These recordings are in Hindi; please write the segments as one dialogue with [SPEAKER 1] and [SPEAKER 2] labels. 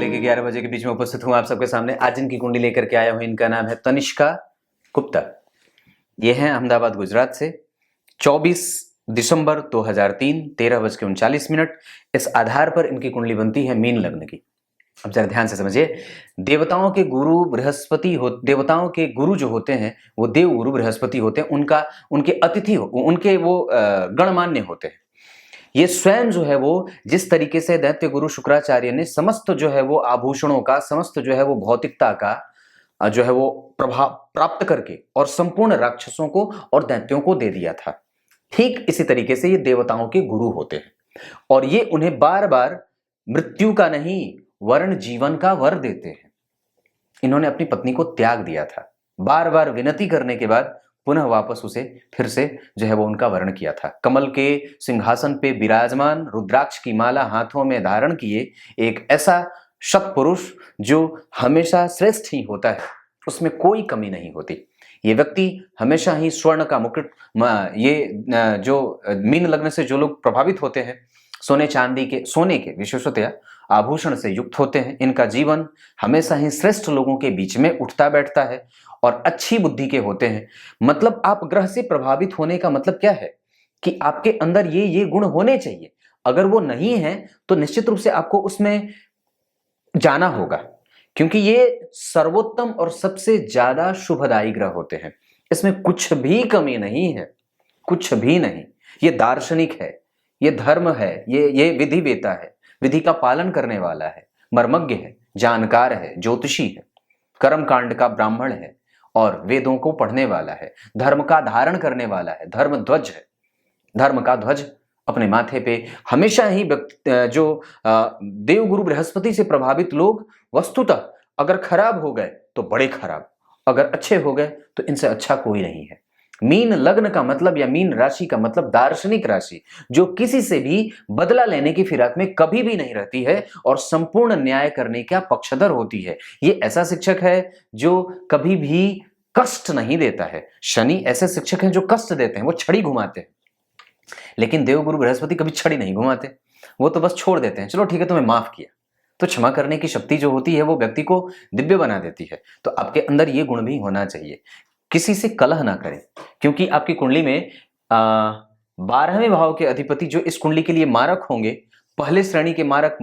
[SPEAKER 1] लेके 11 बजे के बीच में उपस्थित हूँ आप सबके सामने। आज इनकी कुंडली लेकर के आया हूँ। इनका नाम है तनिष्का गुप्ता। ये हैं अहमदाबाद गुजरात से। 24 दिसंबर 2003 13:39। इस आधार पर इनकी कुंडली बनती है मीन लग्न की। अब जरा ध्यान से समझिए। देवताओं के गुरु बृहस्पति हो, देवताओं के गुरु जो होते हैं वो देव गुरु बृहस्पति होते हैं। उनके अतिथि उनके वो गणमान्य होते हैं। ये स्वयं जो है वो जिस तरीके से दैत्य गुरु शुक्राचार्य ने समस्त जो है वो आभूषणों का, समस्त जो है वो भौतिकता का जो है वो प्रभाव प्राप्त करके और संपूर्ण राक्षसों को और दैत्यों को दे दिया था। ठीक इसी तरीके से ये देवताओं के गुरु होते हैं और ये उन्हें बार बार मृत्यु का नहीं वर्ण जीवन का वर देते हैं। इन्होंने अपनी पत्नी को त्याग दिया था। बार बार विनती करने के बाद पुनः वापस उसे फिर से जो है वो उनका वर्ण किया था। कमल के सिंहासन पे विराजमान, रुद्राक्ष की माला हाथों में धारण किए एक ऐसा सत्पुरुष जो हमेशा श्रेष्ठ ही होता है, उसमें कोई कमी नहीं होती। ये व्यक्ति हमेशा ही स्वर्ण का मुकुट, ये जो मीन लग्न से जो लोग प्रभावित होते हैं सोने चांदी के, सोने के विशेषतया आभूषण से युक्त होते हैं। इनका जीवन हमेशा ही श्रेष्ठ लोगों के बीच में उठता बैठता है और अच्छी बुद्धि के होते हैं। मतलब आप ग्रह से प्रभावित होने का मतलब क्या है कि आपके अंदर ये गुण होने चाहिए। अगर वो नहीं है तो निश्चित रूप से आपको उसमें जाना होगा, क्योंकि ये सर्वोत्तम और सबसे ज्यादा शुभदायी ग्रह होते हैं। इसमें कुछ भी कमी नहीं है, कुछ भी नहीं। ये दार्शनिक है, ये धर्म है, ये विधि वेता है, विधि का पालन करने वाला है, मर्मज्ञ है, जानकार है, ज्योतिषी है, कर्म कांड का ब्राह्मण है और वेदों को पढ़ने वाला है, धर्म का धारण करने वाला है, धर्म ध्वज है। धर्म का ध्वज अपने माथे पे हमेशा ही जो देवगुरु बृहस्पति से प्रभावित लोग वस्तुतः अगर खराब हो गए तो बड़े खराब, अगर अच्छे हो गए तो इनसे अच्छा कोई नहीं है। मीन लग्न का मतलब या मीन राशि का मतलब दार्शनिक राशि, जो किसी से भी बदला लेने की फिराक में कभी भी नहीं रहती है और संपूर्ण न्याय करने का पक्षधर होती है। ये ऐसा शिक्षक है जो कभी भी कष्ट नहीं देता है। शनि ऐसे शिक्षक हैं जो कष्ट देते हैं, वो छड़ी घुमाते हैं, लेकिन देवगुरु बृहस्पति कभी छड़ी नहीं घुमाते। वो तो बस छोड़ देते हैं, चलो ठीक है तुम्हें माफ किया। तो क्षमा करने की शक्ति जो होती है वो व्यक्ति को दिव्य बना देती है। तो आपके अंदर ये गुण भी होना चाहिए। किसी से कलह ना करें, क्योंकि आपकी कुंडली में 12वें भाव के अधिपति जो इस कुंडली के लिए मारक होंगे, पहले श्रेणी के मारक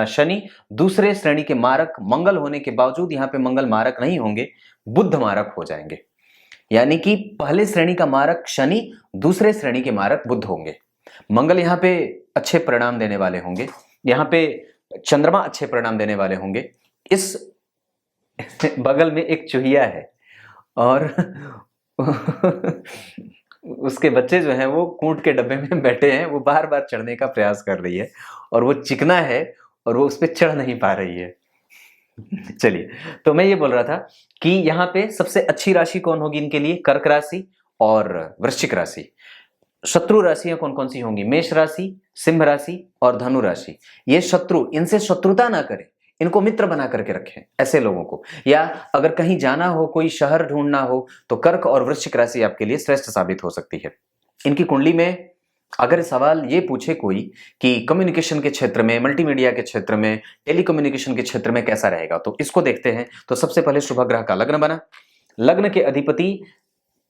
[SPEAKER 1] शनि, दूसरे श्रेणी के मारक मंगल होने के बावजूद यहाँ पे मंगल मारक नहीं होंगे, बुध मारक हो जाएंगे। यानी कि पहले श्रेणी का मारक शनि, दूसरे श्रेणी के मारक बुध होंगे। मंगल यहाँ पे अच्छे परिणाम देने वाले होंगे, यहाँ पे चंद्रमा अच्छे परिणाम देने वाले होंगे। इस बगल में एक चूहिया है और उसके बच्चे जो हैं वो कूट के डब्बे में बैठे हैं। वो बार बार चढ़ने का प्रयास कर रही है और वो चिकना है और वो उस पर चढ़ नहीं पा रही है। चलिए, तो मैं ये बोल रहा था कि यहाँ पे सबसे अच्छी राशि कौन होगी इनके लिए? कर्क राशि और वृश्चिक राशि। शत्रु राशियां कौन कौन सी होंगी? मेष राशि, सिंह राशि और धनु राशि। ये शत्रु, इनसे शत्रुता ना करें, इनको मित्र बना करके रखें ऐसे लोगों को। या अगर कहीं जाना हो, कोई शहर ढूंढना हो, तो कर्क और वृश्चिक राशि आपके लिए श्रेष्ठ साबित हो सकती है। इनकी कुंडली में अगर सवाल ये पूछे कोई कि कम्युनिकेशन के क्षेत्र में, मल्टीमीडिया के क्षेत्र में, टेलीकम्युनिकेशन के क्षेत्र में कैसा रहेगा, तो इसको देखते हैं। तो सबसे पहले शुभ ग्रह का लग्न बना। लग्न के अधिपति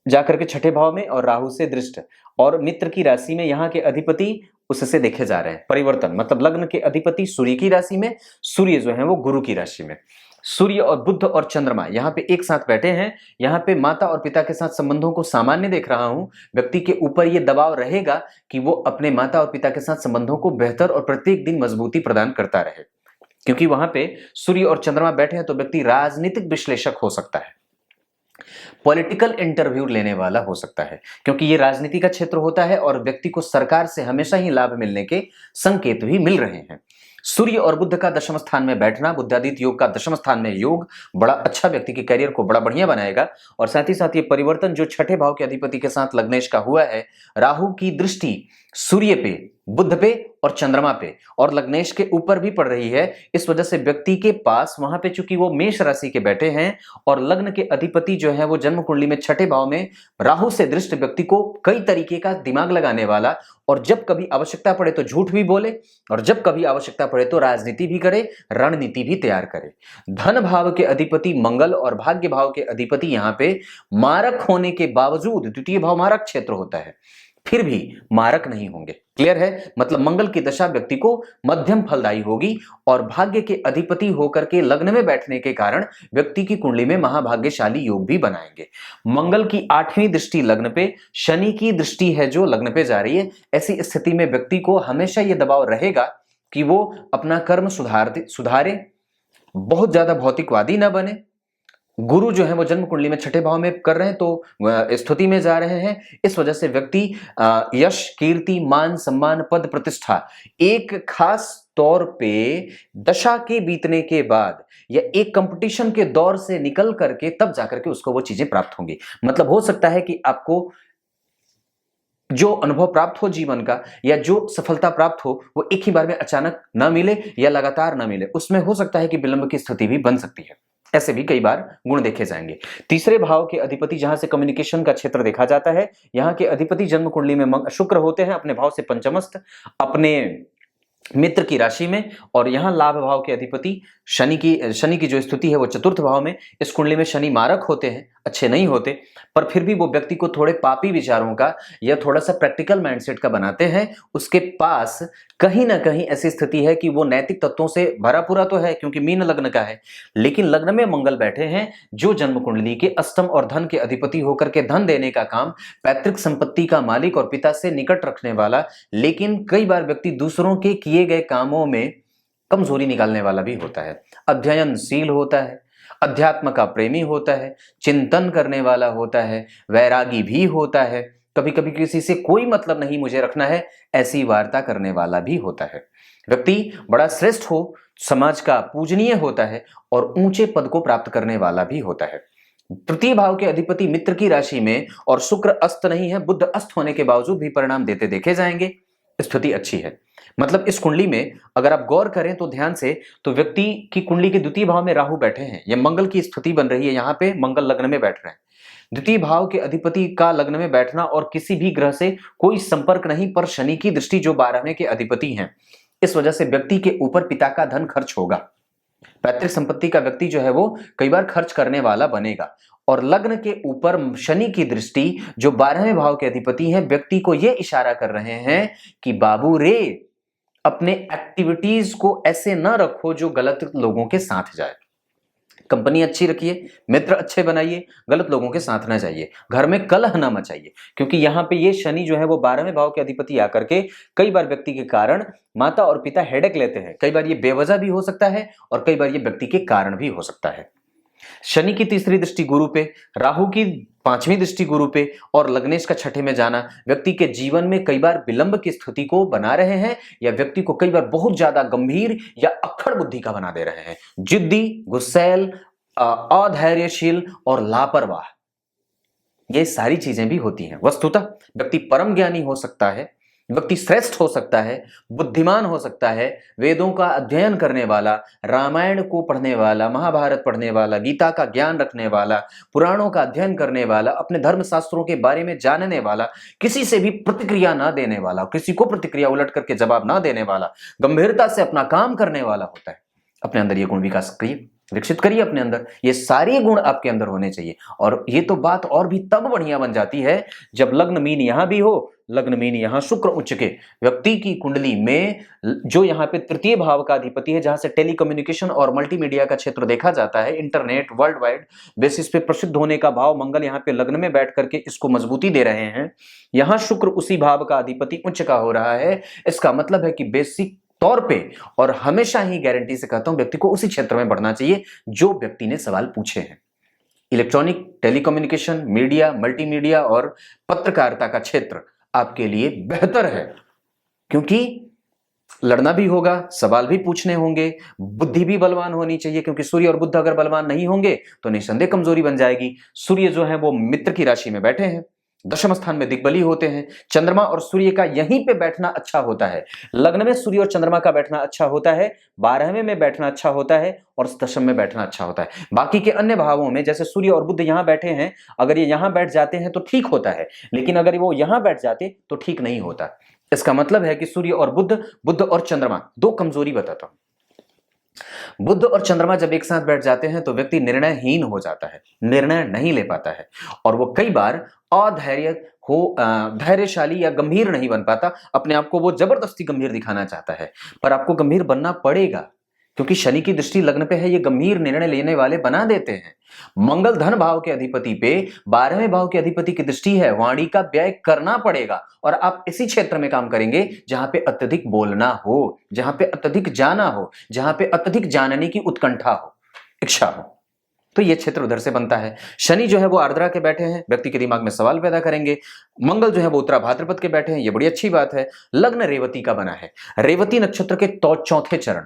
[SPEAKER 1] जाकर के छठे भाव में और राहु से दृष्ट, और मित्र की राशि में यहाँ के अधिपति उससे देखे जा रहे हैं। परिवर्तन मतलब लग्न के अधिपति सूर्य की राशि में, सूर्य जो है वो गुरु की राशि में। सूर्य और बुध और चंद्रमा यहाँ पे एक साथ बैठे हैं। यहाँ पे माता और पिता के साथ संबंधों को सामान्य देख रहा हूं। व्यक्ति के ऊपर ये दबाव रहेगा कि वो अपने माता और पिता के साथ संबंधों को बेहतर और प्रत्येक दिन मजबूती प्रदान करता रहे, क्योंकि वहां पे सूर्य और चंद्रमा बैठे हैं। तो व्यक्ति राजनीतिक विश्लेषक हो सकता है, पॉलिटिकल इंटरव्यू लेने वाला हो सकता है, क्योंकि ये राजनीति का क्षेत्र होता है और व्यक्ति को सरकार से हमेशा ही लाभ मिलने के संकेत भी मिल रहे हैं। सूर्य और बुध का दशम स्थान में बैठना, बुद्धादित्य योग का दशम स्थान में योग बड़ा अच्छा व्यक्ति के करियर को बड़ा बढ़िया बनाएगा। और साथ ही साथ ये परिवर्तन जो छठे भाव के अधिपति के साथ लग्नेश का हुआ है, राहु की दृष्टि सूर्य पे, बुध पे और चंद्रमा पे और लग्नेश के ऊपर भी पड़ रही है। इस वजह से व्यक्ति के पास वहां पे चूंकि वो मेष राशि के बैठे हैं और लग्न के अधिपति जो है वो जन्म कुंडली में छठे भाव में राहु से दृष्ट व्यक्ति को कई तरीके का दिमाग लगाने वाला, और जब कभी आवश्यकता पड़े तो झूठ भी बोले और जब कभी आवश्यकता पड़े तो राजनीति भी करे, रणनीति भी तैयार करे। धन भाव के अधिपति मंगल और भाग्य भाव के अधिपति यहाँ पे मारक होने के बावजूद, द्वितीय भाव मारक क्षेत्र होता है, फिर भी मारक नहीं होंगे। क्लियर है? मतलब मंगल की दशा व्यक्ति को मध्यम फलदायी होगी और भाग्य के अधिपति होकर के लग्न में बैठने के कारण व्यक्ति की कुंडली में महाभाग्यशाली योग भी बनाएंगे। मंगल की 8वीं दृष्टि लग्न पे, शनि की दृष्टि है जो लग्न पे जा रही है। ऐसी स्थिति में व्यक्ति को हमेशा यह दबाव रहेगा कि वो अपना कर्म सुधारे, बहुत ज्यादा भौतिकवादी न बने। गुरु जो है वो जन्म कुंडली में छठे भाव में कर रहे हैं तो स्तुति में जा रहे हैं। इस वजह से व्यक्ति यश, कीर्ति, मान, सम्मान, पद, प्रतिष्ठा एक खास तौर पे दशा के बीतने के बाद या एक कंपटीशन के दौर से निकल करके तब जाकर के उसको वो चीजें प्राप्त होंगी। मतलब हो सकता है कि आपको जो अनुभव प्राप्त हो जीवन का या जो सफलता प्राप्त हो वो एक ही बार में अचानक ना मिले या लगातार ना मिले, उसमें हो सकता है कि विलंब की स्थिति भी बन सकती है। ऐसे भी कई बार गुण देखे जाएंगे। तीसरे भाव के अधिपति जहां से कम्युनिकेशन का क्षेत्र देखा जाता है, यहाँ के अधिपति जन्म कुंडली में शुक्र होते हैं अपने भाव से पंचमस्थ, अपने मित्र की राशि में, और यहां लाभ भाव के अधिपति शनि की जो स्थिति है वो चतुर्थ भाव में। इस कुंडली में शनि मारक होते हैं, अच्छे नहीं होते, पर फिर भी वो व्यक्ति को थोड़े पापी विचारों का या थोड़ा सा प्रैक्टिकल माइंडसेट का बनाते हैं। उसके पास कहीं ना कहीं ऐसी स्थिति है कि वो नैतिक तत्वों से भरा पूरा तो है क्योंकि मीन लग्न का है, लेकिन लग्न में मंगल बैठे हैं जो जन्म कुंडली के अष्टम और धन के अधिपति होकर के धन देने का काम, पैतृक संपत्ति का मालिक और पिता से निकट रखने वाला, लेकिन कई बार व्यक्ति दूसरों के किए गए कामों में कमजोरी निकालने वाला भी होता है, अध्ययनशील होता है, अध्यात्म का प्रेमी होता है, चिंतन करने वाला होता है, वैरागी भी होता है, कभी कभी किसी से कोई मतलब नहीं मुझे रखना है ऐसी वार्ता करने वाला भी होता है। व्यक्ति बड़ा श्रेष्ठ हो, समाज का पूजनीय होता है और ऊंचे पद को प्राप्त करने वाला भी होता है। तृतीय भाव के अधिपति मित्र की राशि में और शुक्र अस्त नहीं है, बुध अस्त होने के बावजूद भी परिणाम देते देखे जाएंगे। स्थिति अच्छी है। मतलब इस कुंडली में अगर आप गौर करें तो ध्यान से, तो व्यक्ति की कुंडली के द्वितीय भाव में राहु बैठे हैं, यह मंगल की स्थिति बन रही है, यहाँ पे मंगल लग्न में बैठ रहे हैं। द्वितीय भाव के अधिपति का लग्न में बैठना और किसी भी ग्रह से कोई संपर्क नहीं, पर शनि की दृष्टि जो 12वें के अधिपति हैं, इस वजह से व्यक्ति के ऊपर पिता का धन खर्च होगा। पैतृक संपत्ति का व्यक्ति जो है वो कई बार खर्च करने वाला बनेगा। और लग्न के ऊपर शनि की दृष्टि जो 12वें भाव के अधिपति हैं, व्यक्ति को यह इशारा कर रहे हैं कि बाबू रे, अपने एक्टिविटीज को ऐसे ना रखो जो गलत लोगों के साथ जाए। कंपनी अच्छी रखिए, मित्र अच्छे बनाइए, गलत लोगों के साथ ना जाइए, घर में कलह ना मचाइए, क्योंकि यहाँ पे ये शनि जो है वो 12वें भाव के अधिपति आकर के कई बार व्यक्ति के कारण माता और पिता हेडेक लेते हैं। कई बार ये बेवजह भी हो सकता है और कई बार ये व्यक्ति के कारण भी हो सकता है। शनि की तीसरी दृष्टि गुरु पे, राहु की 5वीं दृष्टि गुरु पे और लग्नेश का छठे में जाना व्यक्ति के जीवन में कई बार विलंब की स्थिति को बना रहे हैं या व्यक्ति को कई बार बहुत ज्यादा गंभीर या अक्खड़ बुद्धि का बना दे रहे हैं। जिद्दी, गुस्सैल, अधैर्यशील और लापरवाह, ये सारी चीजें भी होती हैं। वस्तुतः व्यक्ति परम ज्ञानी हो सकता है, व्यक्ति श्रेष्ठ हो सकता है, बुद्धिमान हो सकता है, वेदों का अध्ययन करने वाला, रामायण को पढ़ने वाला, महाभारत पढ़ने वाला, गीता का ज्ञान रखने वाला, पुराणों का अध्ययन करने वाला, अपने धर्म शास्त्रों के बारे में जानने वाला, किसी से भी प्रतिक्रिया ना देने वाला, किसी को प्रतिक्रिया उलट करके जवाब ना देने वाला, गंभीरता से अपना काम करने वाला होता है। अपने अंदर ये गुण विकास करिए, विकसित करिए अपने अंदर, ये सारे गुण आपके अंदर होने चाहिए। और ये तो बात और भी तब बढ़िया बन जाती है जब लग्न मीन यहां भी हो, लग्न मीन यहां शुक्र उच्च के व्यक्ति की कुंडली में जो यहाँ पे तृतीय भाव का अधिपति है, जहां से टेलीकम्युनिकेशन और मल्टीमीडिया का क्षेत्र देखा जाता है, इंटरनेट वर्ल्ड वाइड बेसिस पे प्रसिद्ध होने का भाव मंगल यहाँ पे लग्न में बैठ करके इसको मजबूती दे रहे हैं। यहाँ शुक्र उसी भाव का अधिपति उच्च का हो रहा है। इसका मतलब है कि बेसिक तौर पे, और हमेशा ही गारंटी से कहता हूं, व्यक्ति को उसी क्षेत्र में बढ़ना चाहिए जो व्यक्ति ने सवाल पूछे हैं। इलेक्ट्रॉनिक, टेलीकम्युनिकेशन, मीडिया, मल्टीमीडिया और पत्रकारिता का क्षेत्र आपके लिए बेहतर है, क्योंकि लड़ना भी होगा, सवाल भी पूछने होंगे, बुद्धि भी बलवान होनी चाहिए, क्योंकि सूर्य और बुध अगर बलवान नहीं होंगे तो निसंदेह कमजोरी बन जाएगी। सूर्य जो है वो मित्र की राशि में बैठे हैं, दशम स्थान में दिग्बली होते हैं। चंद्रमा और सूर्य का यहीं पे बैठना अच्छा होता है। लग्न में सूर्य और चंद्रमा का बैठना अच्छा होता है, 12वें में बैठना अच्छा होता है और दशम में बैठना अच्छा होता है। बाकी के अन्य भावों में जैसे सूर्य और बुध यहां बैठे हैं, अगर ये यहां बैठ जाते हैं तो ठीक होता है, लेकिन अगर वो यहां बैठ जाते तो ठीक नहीं होता। इसका मतलब है कि सूर्य और बुध और चंद्रमा, दो कमजोरी बताता हूं। बुध और चंद्रमा जब एक साथ बैठ जाते हैं तो व्यक्ति निर्णयहीन हो जाता है, निर्णय नहीं ले पाता है और वो कई बार धैर्यशाली या गंभीर नहीं बन पाता। अपने आप को वो जबरदस्ती गंभीर दिखाना चाहता है, पर आपको गंभीर बनना पड़ेगा क्योंकि शनि की दृष्टि लग्न पे है, ये गंभीर निर्णय लेने वाले बना देते हैं। मंगल धन भाव के अधिपति पे 12वें भाव के अधिपति की दृष्टि है, वाणी का व्यय करना पड़ेगा और आप इसी क्षेत्र में काम करेंगे जहां पे अत्यधिक बोलना हो, जहां पे अत्यधिक जाना हो, जहां पे अत्यधिक जानने की उत्कंठा हो, इच्छा हो, तो ये क्षेत्र उधर से बनता है। शनि जो है वो आर्द्रा के बैठे हैं, व्यक्ति के दिमाग में सवाल पैदा करेंगे। मंगल जो है वो उत्तरा भाद्रपद के बैठे हैं, ये बड़ी अच्छी बात है। लग्न रेवती का बना है, रेवती नक्षत्र के चौथे चरण।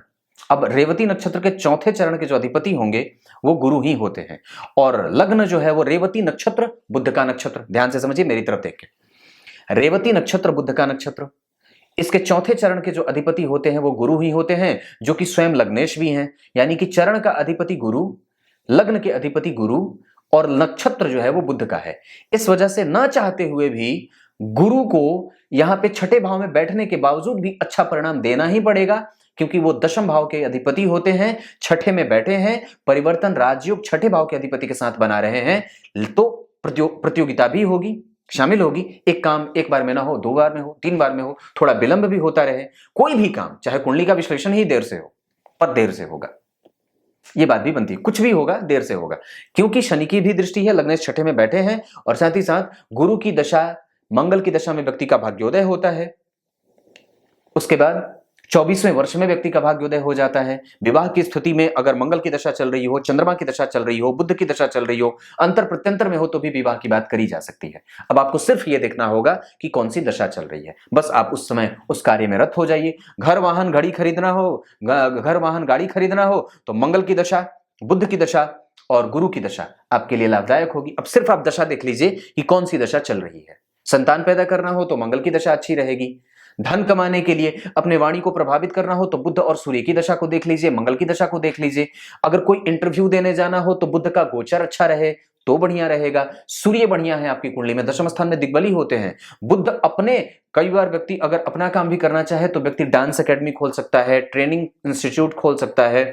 [SPEAKER 1] अब रेवती नक्षत्र के चौथे चरण के जो अधिपति होंगे वो गुरु ही होते हैं और लग्न जो है वो रेवती नक्षत्र, बुध का नक्षत्र, ध्यान से समझिए मेरी तरफ देख के, रेवती नक्षत्र बुध का नक्षत्र, इसके चौथे चरण के जो अधिपति होते हैं वो गुरु ही होते हैं, जो कि स्वयं लग्नेश भी हैं। यानी कि चरण का अधिपति गुरु, लग्न के अधिपति गुरु और नक्षत्र जो है वो बुध का है। इस वजह से ना चाहते हुए भी गुरु को यहां पे छठे भाव में बैठने के बावजूद भी अच्छा परिणाम देना ही पड़ेगा क्योंकि वो दशम भाव के अधिपति होते हैं, छठे में बैठे हैं, परिवर्तन राजयोग छठे भाव के अधिपति के साथ बना रहे हैं, तो प्रतियोगिता भी होगी, शामिल होगी। एक काम एक बार में ना हो, 2 बार में हो, 3 बार में हो, थोड़ा विलंब भी होता रहे। कोई भी काम, चाहे कुंडली का विश्लेषण ही देर से हो, पर देर से होगा, ये बात भी बनती है। कुछ भी होगा देर से होगा क्योंकि शनि की भी दृष्टि है, लग्न छठे में बैठे हैं और साथ ही साथ गुरु की दशा, मंगल की दशा में व्यक्ति का भाग्योदय होता है। उसके बाद 24वें वर्ष में व्यक्ति का भाग्योदय हो जाता है। विवाह की स्थिति में अगर मंगल की दशा चल रही हो, चंद्रमा की दशा चल रही हो, बुध की दशा चल रही हो, अंतर प्रत्यंतर में हो तो भी विवाह की बात करी जा सकती है। अब आपको सिर्फ ये देखना होगा कि कौन सी दशा चल रही है, बस आप उस समय उस कार्य में रत हो जाइए। घर वाहन घड़ी खरीदना हो, घर वाहन गाड़ी खरीदना हो तो मंगल की दशा, बुध की दशा और गुरु की दशा आपके लिए लाभदायक होगी। अब सिर्फ आप दशा देख लीजिए कि कौन सी दशा चल रही है। संतान पैदा करना हो तो मंगल की दशा अच्छी रहेगी। धन कमाने के लिए अपने वाणी को प्रभावित करना हो तो बुध और सूर्य की दशा को देख लीजिए, मंगल की दशा को देख लीजिए। अगर कोई इंटरव्यू देने जाना हो तो बुध का गोचर अच्छा रहे तो बढ़िया रहेगा। सूर्य बढ़िया है आपकी कुंडली में, दशम स्थान में दिग्बली होते हैं। बुध अपने, कई बार व्यक्ति अगर अपना काम भी करना चाहे तो व्यक्ति डांस एकेडमी खोल सकता है, ट्रेनिंग इंस्टीट्यूट खोल सकता है,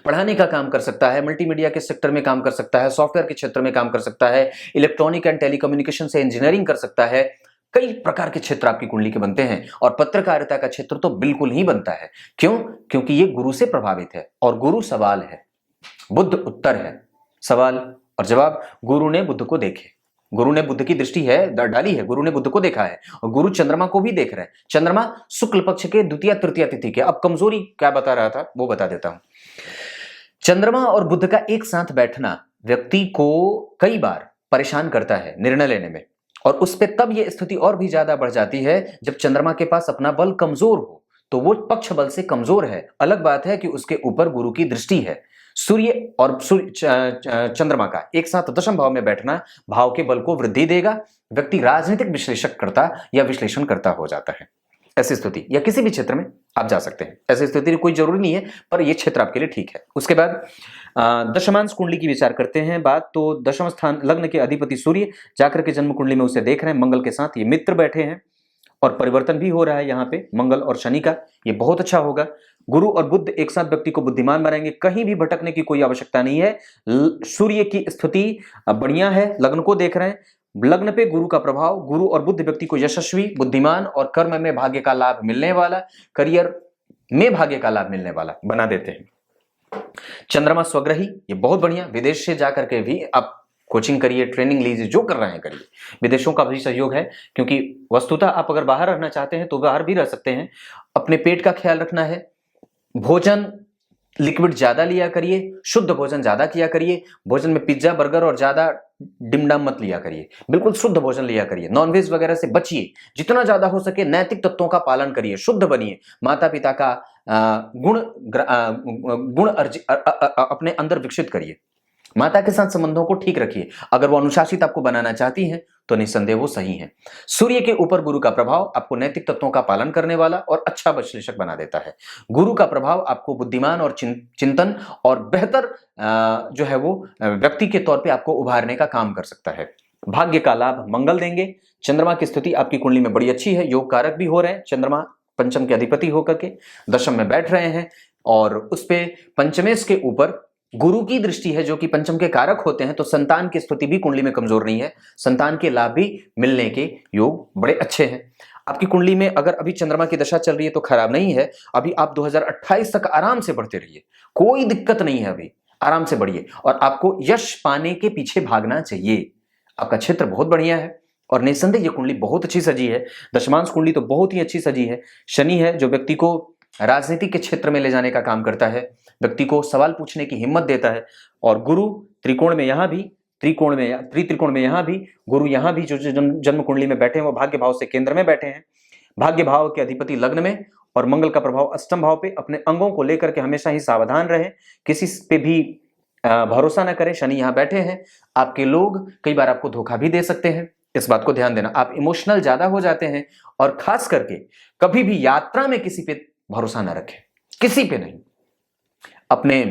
[SPEAKER 1] पढ़ाने का काम कर सकता है, मल्टीमीडिया के सेक्टर में काम कर सकता है, सॉफ्टवेयर के क्षेत्र में काम कर सकता है, इलेक्ट्रॉनिक एंड टेलीकम्युनिकेशन से इंजीनियरिंग कर सकता है। कई प्रकार के क्षेत्र आपकी कुंडली के बनते हैं और पत्रकारिता का क्षेत्र तो बिल्कुल ही बनता है। क्यों? क्योंकि ये गुरु से प्रभावित है और गुरु सवाल है, बुध उत्तर है। सवाल और जवाब, गुरु ने बुध को देखे, गुरु ने बुध की दृष्टि है डाली है, गुरु ने बुध को देखा है और गुरु चंद्रमा को भी देख रहे हैं। चंद्रमा शुक्ल पक्ष के द्वितीय तृतीय तिथि के। अब कमजोरी क्या बता रहा था वो बता देता हूं। चंद्रमा और बुध का एक साथ बैठना व्यक्ति को कई बार परेशान करता है निर्णय लेने में, और उस पे तब ये स्थिति और भी ज्यादा बढ़ जाती है जब चंद्रमा के पास अपना बल कमजोर हो, तो वो पक्ष बल से कमजोर है। अलग बात है कि उसके ऊपर गुरु की दृष्टि है। सूर्य और चंद्रमा का एक साथ दशम भाव में बैठना भाव के बल को वृद्धि देगा। व्यक्ति राजनीतिक विश्लेषक करता या विश्लेषण करता हो जाता है। ऐसी स्थिति या किसी भी क्षेत्र में आप जा सकते हैं, ऐसी स्थिति कोई जरूरी नहीं है, पर यह क्षेत्र आपके लिए ठीक है। उसके बाद दशमांश कुंडली की विचार करते हैं बात, तो दशम स्थान लग्न के अधिपति सूर्य जाकर के जन्म कुंडली में उसे देख रहे हैं, मंगल के साथ ये मित्र बैठे हैं और परिवर्तन भी हो रहा है यहाँ पे मंगल और शनि का, ये बहुत अच्छा होगा। गुरु और बुध एक साथ व्यक्ति को बुद्धिमान बनाएंगे, कहीं भी भटकने की कोई आवश्यकता नहीं है। सूर्य की स्थिति बढ़िया है, लग्न को देख रहे हैं, लग्न पे गुरु का प्रभाव, गुरु और बुध व्यक्ति को यशस्वी, बुद्धिमान और कर्म में भाग्य का लाभ मिलने वाला, करियर में भाग्य का लाभ मिलने वाला बना देते हैं। चंद्रमा स्वग्रही, ये बहुत बढ़िया। विदेश से जाकर के भी आप कोचिंग करिए, ट्रेनिंग लीजिए, जो कर रहे हैं करिए। विदेशों का भी सहयोग है क्योंकि वस्तुतः आप अगर बाहर रहना चाहते हैं तो बाहर भी रह सकते हैं। अपने पेट का ख्याल रखना है, भोजन लिक्विड ज्यादा लिया करिए, शुद्ध भोजन ज्यादा किया करिए। भोजन में पिज्जा बर्गर और ज्यादा डिमडम मत लिया करिए, बिल्कुल शुद्ध भोजन लिया करिए। नॉनवेज वगैरह से बचिए, जितना ज्यादा हो सके नैतिक तत्वों का पालन करिए, शुद्ध बनिए, माता पिता का गुण अपने अंदर विकसित करिए, माता के साथ संबंधों को ठीक रखिए। अगर वो अनुशासित आपको बनाना चाहती हैं तो निस्संदेह वो सही है। सूर्य के ऊपर गुरु का प्रभाव आपको नैतिक तत्वों का पालन करने वाला और अच्छा विश्लेषक बना देता है। गुरु का प्रभाव आपको बुद्धिमान और चिंतन और बेहतर जो है वो व्यक्ति के तौर पे आपको उभारने का काम कर सकता है। भाग्य का लाभ मंगल देंगे। चंद्रमा की स्थिति आपकी कुंडली में बड़ी अच्छी है, योग कारक भी हो रहे हैं। चंद्रमा पंचम के अधिपति होकर के दशम में बैठ रहे हैं और उस पे पंचमेश के ऊपर गुरु की दृष्टि है जो कि पंचम के कारक होते हैं, तो संतान की स्थिति भी कुंडली में कमजोर नहीं है। संतान के लाभ भी मिलने के योग बड़े अच्छे हैं। आपकी कुंडली में अगर अभी चंद्रमा की दशा चल रही है तो खराब नहीं है। अभी आप 2028 तक आराम से बढ़ते रहिए, कोई दिक्कत नहीं है, अभी आराम से बढ़िए और आपको यश पाने के पीछे भागना चाहिए। आपका क्षेत्र बहुत बढ़िया है और निस्संदेह ये कुंडली बहुत अच्छी सजी है। दशमांश कुंडली तो बहुत ही अच्छी सजी है। शनि है जो व्यक्ति को राजनीति के क्षेत्र में ले जाने का काम करता है, व्यक्ति को सवाल पूछने की हिम्मत देता है। और गुरु त्रिकोण में यहां भी, त्रिकोण में यहां भी, गुरु यहां भी जो जन्म कुंडली में बैठे हैं वो भाग्य भाव से केंद्र में बैठे हैं। भाग्य भाव के अधिपति लग्न में और मंगल का प्रभाव अष्टम भाव पे। अपने अंगों को लेकर के हमेशा ही सावधान रहे, किसी पे भी भरोसा ना करें। शनि यहां बैठे हैं, आपके लोग कई बार आपको धोखा भी दे सकते हैं, इस बात को ध्यान देना। आप इमोशनल ज्यादा हो जाते हैं और खास करके कभी भी यात्रा में किसी पे भरोसा ना रखें, किसी पे नहीं। अपने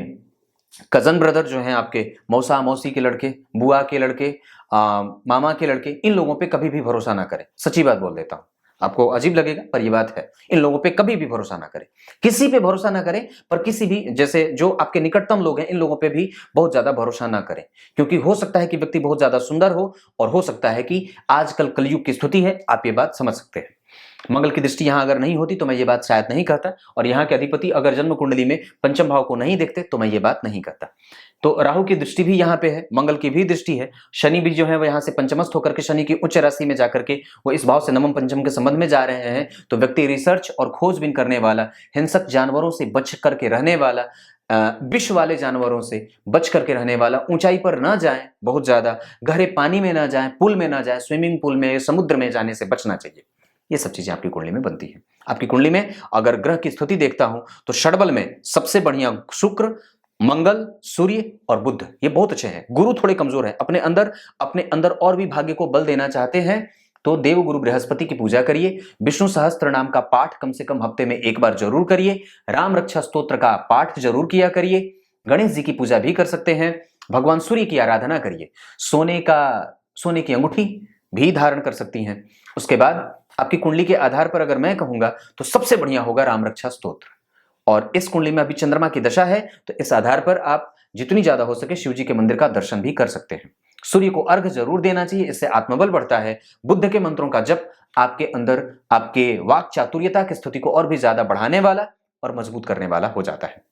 [SPEAKER 1] कजन ब्रदर जो हैं आपके, मौसा मौसी के लड़के, बुआ के लड़के, मामा के लड़के, इन लोगों पे कभी भी भरोसा ना करें। सच्ची बात बोल देता हूं, आपको अजीब लगेगा पर ये बात है। इन लोगों पे कभी भी भरोसा ना करें, किसी पे भरोसा ना करें, पर किसी भी जैसे जो आपके निकटतम लोग हैं इन लोगों पे भी बहुत ज्यादा भरोसा ना करें, क्योंकि हो सकता है कि व्यक्ति बहुत ज्यादा सुंदर हो और हो सकता है कि आजकल कलयुग की स्थिति है, आप ये बात समझ सकते हैं। मंगल की दृष्टि यहां अगर नहीं होती तो मैं ये बात शायद नहीं कहता, और यहाँ के अधिपति अगर जन्म कुंडली में पंचम भाव को नहीं देखते तो मैं ये बात नहीं कहता। तो राहु की दृष्टि भी यहाँ पे है, मंगल की भी दृष्टि है। शनि भी जो है वो यहाँ से पंचमस्थ होकर के शनि की उच्च राशि में जाकर के वो इस भाव से नवम पंचम के संबंध में जा रहे हैं। तो व्यक्ति रिसर्च और खोजबीन करने वाला, हिंसक जानवरों से बच करके रहने वाला, विष वाले जानवरों से बच करके रहने वाला, ऊंचाई पर ना जाए, बहुत ज्यादा गहरे पानी में ना जाए, पुल में ना जाए, स्विमिंग पूल में, समुद्र में जाने से बचना चाहिए। ये सब चीजें आपकी कुंडली में बनती है। आपकी कुंडली में अगर ग्रह की स्थिति देखता हूं तो षडबल में सबसे बढ़िया शुक्र, मंगल, सूर्य और बुध, ये बहुत अच्छे हैं। गुरु थोड़े कमजोर हैं। अपने अंदर और भी भाग्य को बल देना चाहते हैं तो देव गुरु बृहस्पति की पूजा करिए। विष्णु सहस्त्र नाम का पाठ कम से कम हफ्ते में एक बार जरूर करिए। राम रक्षा स्तोत्र का पाठ जरूर किया करिए। गणेश जी की पूजा भी कर सकते हैं। भगवान सूर्य की आराधना करिए। सोने की अंगूठी भी धारण कर सकती हैं। उसके बाद आपकी कुंडली के आधार पर अगर मैं कहूंगा तो सबसे बढ़िया होगा राम रक्षा स्तोत्र। और इस कुंडली में अभी चंद्रमा की दशा है तो इस आधार पर आप जितनी ज्यादा हो सके शिव जी के मंदिर का दर्शन भी कर सकते हैं। सूर्य को अर्घ जरूर देना चाहिए, इससे आत्मबल बढ़ता है। बुद्ध के मंत्रों का जप आपके अंदर आपके वाक चातुर्यता की स्थिति को और भी ज्यादा बढ़ाने वाला और मजबूत करने वाला हो जाता है।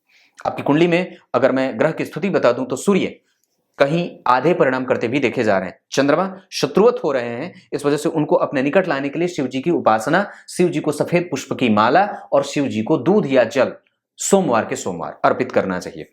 [SPEAKER 1] आपकी कुंडली में अगर मैं ग्रह की स्थिति बता दूं तो सूर्य कहीं आधे परिणाम करते भी देखे जा रहे हैं। चंद्रमा शत्रुवत हो रहे हैं, इस वजह से उनको अपने निकट लाने के लिए शिव जी की उपासना, शिव जी को सफेद पुष्प की माला और शिव जी को दूध या जल सोमवार के सोमवार अर्पित करना चाहिए।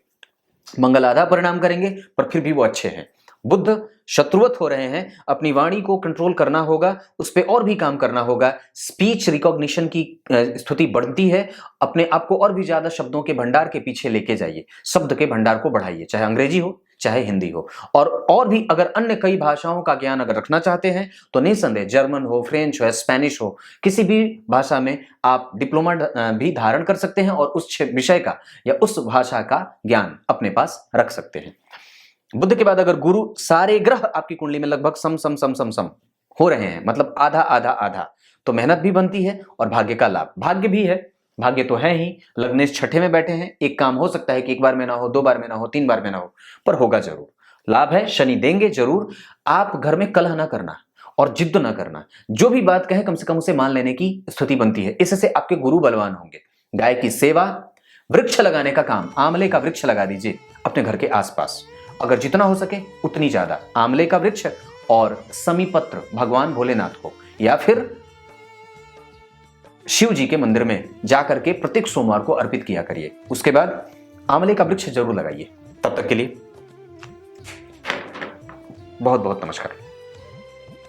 [SPEAKER 1] मंगल आधा परिणाम करेंगे पर फिर भी वो अच्छे हैं। बुध शत्रुवत हो रहे हैं, अपनी वाणी को कंट्रोल करना होगा, उस पर और भी काम करना होगा। स्पीच रिकॉग्निशन की स्थिति बढ़ती है। अपने आप को और भी ज्यादा शब्दों के भंडार के पीछे लेके जाइए, शब्द के भंडार को बढ़ाइए, चाहे अंग्रेजी हो चाहे हिंदी हो। और भी अगर अन्य कई भाषाओं का ज्ञान अगर रखना चाहते हैं तो निसंदेह जर्मन हो, फ्रेंच हो, स्पेनिश हो, किसी भी भाषा में आप डिप्लोमा भी धारण कर सकते हैं और उस विषय का या उस भाषा का ज्ञान अपने पास रख सकते हैं। बुध के बाद अगर गुरु, सारे ग्रह आपकी कुंडली में लगभग सम हो रहे हैं, मतलब आधा आधा आधा, तो मेहनत भी बनती है और भाग्य का लाभ, भाग्य भी है। भाग्य तो है ही, लग्नेश छठे में बैठे हैं। एक काम हो सकता है कि एक बार में ना हो, 2 बार में ना हो, 3 बार में ना हो, पर होगा जरूर। लाभ है, शनि देंगे जरूर। आप घर में कलह ना करना और जिद्द ना करना, जो भी बात कहे कम से कम उसे मान लेने की स्थिति बनती है। इससे आपके गुरु बलवान होंगे। गाय की सेवा, वृक्ष लगाने का काम, आंवले का वृक्ष लगा दीजिए अपने घर के आसपास, अगर जितना हो सके उतनी ज्यादा। आंवले का वृक्ष और समीपत्र भगवान भोलेनाथ को या फिर शिव जी के मंदिर में जाकर के प्रत्येक सोमवार को अर्पित किया करिए। उसके बाद आंवले का वृक्ष जरूर लगाइए। तब तक के लिए बहुत बहुत नमस्कार।